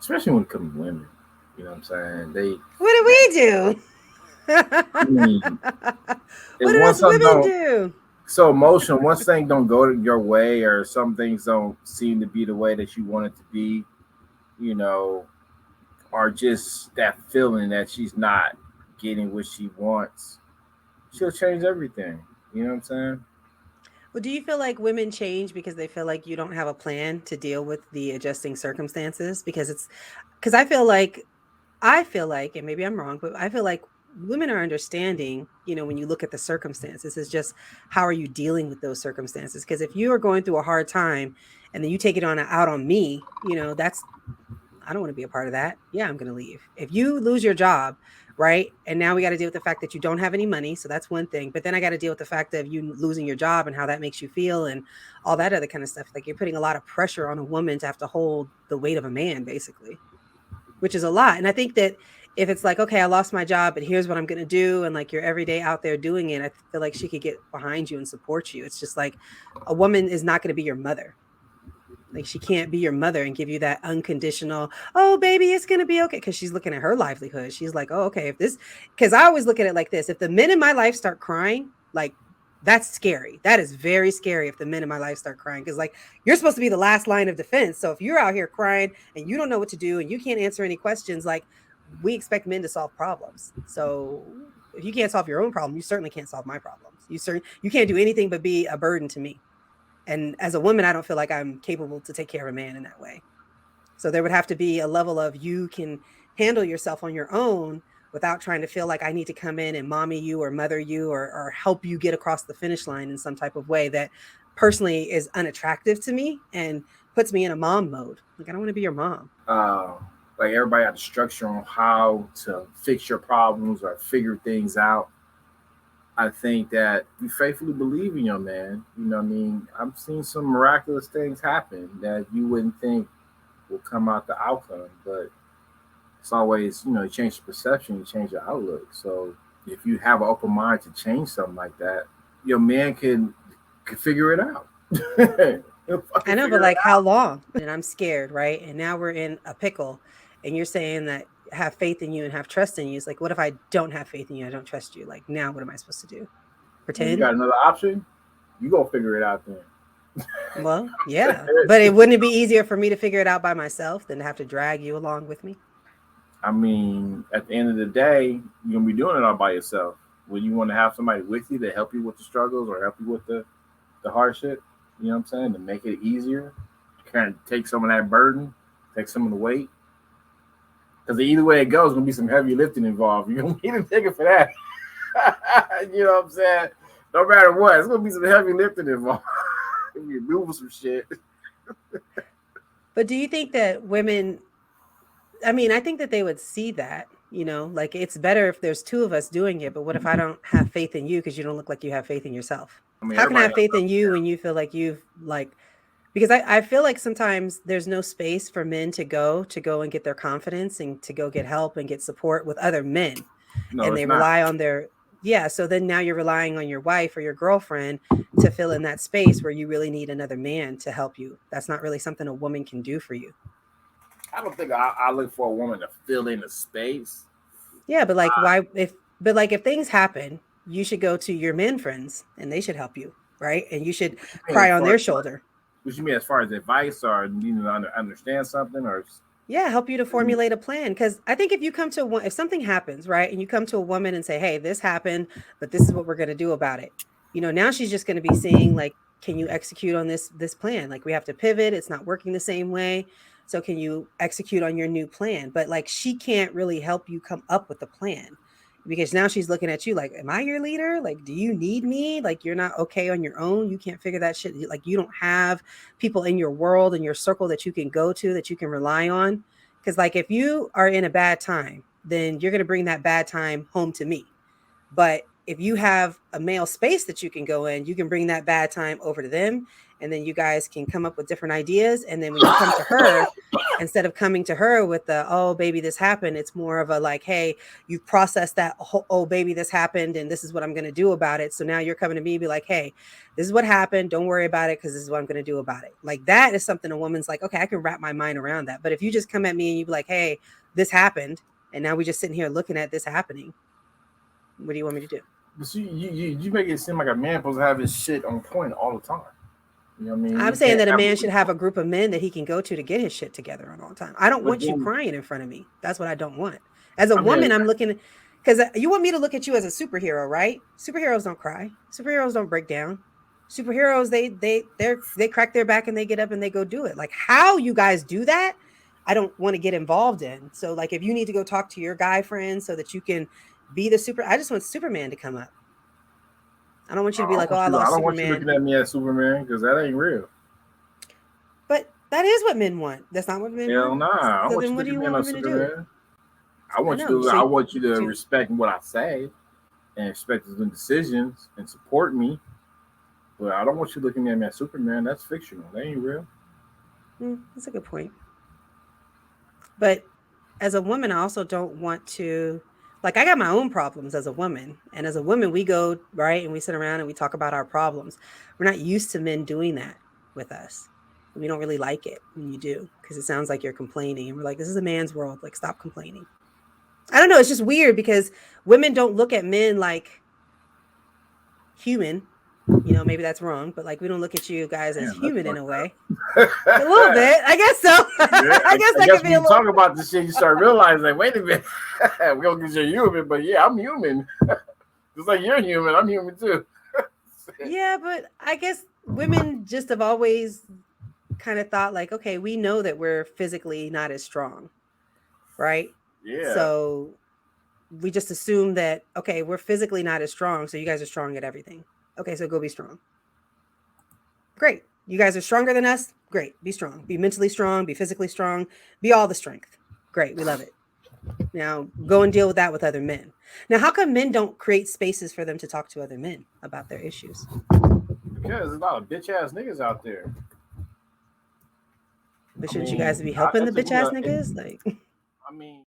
especially when it comes to women. You know what I'm saying? What do we do? I mean, if What do once us something women don't do? so emotional, once things don't go your way, or some things don't seem to be the way that you want it to be, you know, or just that feeling that she's not getting what she wants, she'll change everything. You know what I'm saying? Well, do you feel like women change because they feel like you don't have a plan to deal with the adjusting circumstances? Because I feel like, and maybe I'm wrong, but I feel like women are understanding, when you look at the circumstances. It's just how are you dealing with those circumstances? Because if you are going through a hard time and then you take it on out on me, that's I don't want to be a part of that. Yeah, I'm going to leave. If you lose your job, right? And now we got to deal with the fact that you don't have any money. So that's one thing. But then I got to deal with the fact of you losing your job and how that makes you feel and all that other kind of stuff. Like you're putting a lot of pressure on a woman to have to hold the weight of a man, basically, which is a lot. And I think that if it's like, okay, I lost my job, but here's what I'm going to do. And like you're every day out there doing it, I feel like she could get behind you and support you. It's just like a woman is not going to be your mother. Like she can't be your mother and give you that unconditional, "Oh baby, it's going to be okay," cuz she's looking at her livelihood. She's like, "Oh, okay, if this cuz I always look at it like this. If the men in my life start crying, like that's scary. That is very scary if the men in my life start crying cuz like you're supposed to be the last line of defense. So if you're out here crying and you don't know what to do and you can't answer any questions, like we expect men to solve problems. So if you can't solve your own problem, you certainly can't solve my problems. You can't do anything but be a burden to me. And as a woman, I don't feel like I'm capable to take care of a man in that way. So there would have to be a level of you can handle yourself on your own without trying to feel like I need to come in and mommy you or mother you or help you get across the finish line in some type of way that personally is unattractive to me and puts me in a mom mode. Like I don't want to be your mom. Uh, like everybody had the structure on how to fix your problems or figure things out. I think that you faithfully believe in your man. You know what I mean? I've seen some miraculous things happen that you wouldn't think will come out the outcome, but it's always, you change the perception, you change the outlook. So if you have an open mind to change something like that, your man can figure it out. He'll I fucking know, but figure it like how long? And I'm scared, right? And now we're in a pickle. And you're saying that have faith in you and have trust in you. It's like, what if I don't have faith in you? I don't trust you. Like now, what am I supposed to do? out. And you Pretend? got another option, you gonna figure it out then. Well, yeah. But it wouldn't it be easier for me to figure it out by myself than to have to drag you along with me? I mean, at the end of the day, you're gonna be doing it all by yourself. When you want to have somebody with you to help you with the struggles or help you with the hardship, you know what I'm saying, to make it easier, kind of take some of that burden, take some of the weight. Because either way it goes, gonna be some heavy lifting involved. You're gonna need a nigga for that. You know what I'm saying? No matter what, it's gonna be some heavy lifting involved. You move some shit. But do you think that women I mean, I think that they would see that, like it's better if there's two of us doing it, but what if I don't have faith in you because you don't look like you have faith in yourself? I mean, How can I everybody have has faith up in and you when you feel like you've like because I feel like sometimes there's no space for men to go and get their confidence and to go get help and get support with other men. down. No, And it's they not. rely on their yeah. So then now you're relying on your wife or your girlfriend to fill in that space where you really need another man to help you. That's not really something a woman can do for you. I don't think I look for a woman to fill in the space. Yeah, but like why if but like if things happen, you should go to your men friends and they should help you, right? And you should I mean, cry as on far as their what? shoulder. What you mean as far as advice or needing to understand something or Yeah, help you to formulate a plan. Cause I think if you come to one, if something happens, right, and you come to a woman and say, "Hey, this happened, but this is what we're gonna do about it." Now she's just gonna be seeing like, can you execute on this plan? Like we have to pivot. It's not working the same way. So can you execute on your new plan? But like she can't really help you come up with the plan because now she's looking at you like, am I your leader? Like, do you need me? Like you're not okay on your own. You can't figure that shit. Like you don't have people in your world and your circle that you can go to that you can rely on. Because like if you are in a bad time, then you're gonna bring that bad time home to me. But if you have a male space that you can go in, you can bring that bad time over to them and then you guys can come up with different ideas. And then when you come to her, instead of coming to her with the, oh baby this happened, it's more of a like, hey, you've processed that, oh baby this happened and this is what I'm going to do about it. So now you're coming to me and be like, hey, this is what happened, don't worry about it because this is what I'm going to do about it. Like that is something a woman's like, okay, I can wrap my mind around that. But if you just come at me and you be like, hey, this happened, and now we just sitting here looking at this happening, what do you want me to do? But you make it seem like a man supposed to have his shit on point all the time. You know what I mean? I'm You saying can't that a have man it. should have a group of men that he can go to get his shit together on all the time. I don't But want you then, crying in front of me. That's what I don't want. As a I mean, woman, I'm looking, because you want me to look at you as a superhero, right? Superheroes don't cry. Superheroes don't break down. Superheroes, they crack their back and they get up and they go do it. Like how you guys do that, I don't want to get involved in. So like if you need to go talk to your guy friends so that you can be the super, I just want Superman to come up. I don't want you to be like, oh, I I lost don't want you Superman. looking at me as Superman because that ain't real. But that is what men want. That's not what men Hell want. nah. I don't So want then you what do looking you at me want as me to do? Superman. I know. So, I want you to so respect what I say and expect the decisions and support me. But I don't want you looking at me as Superman. That's fictional. That ain't real. that's a good point. But as a woman, I also don't want to, like, I got my own problems as a woman. And as a woman, we go, right, and we sit around and we talk about our problems. We're not used to men doing that with us. We don't really like it when you do because it sounds like you're complaining. And we're like, this is a man's world. Like, stop complaining. I don't know. It's just weird because women don't look at men like human. You know, maybe that's wrong, but like we don't look at you guys as Damn, that's human in a fucked way. A little up. bit, I guess so. Yeah, I guess I that guess could when be a you little. talk about this shit, you start realizing, like, wait a minute, we don't get you're human, but yeah, I'm human. Just like you're human, I'm human too. Yeah, but I guess women just have always kind of thought like, okay, we know that we're physically not as strong, right? Yeah. So we just assume that okay, we're physically not as strong, so you guys are strong at everything. Okay, so go be strong. Great. You guys are stronger than us. Great. Be strong. Be mentally strong. Be physically strong. Be all the strength. Great. We love it. Now go and deal with that with other men. Now, how come men don't create spaces for them to talk to other men about their issues? Because there's a lot of bitch ass niggas out there. But I shouldn't you guys mean, be helping the it took bitch me ass niggas? Like, I mean,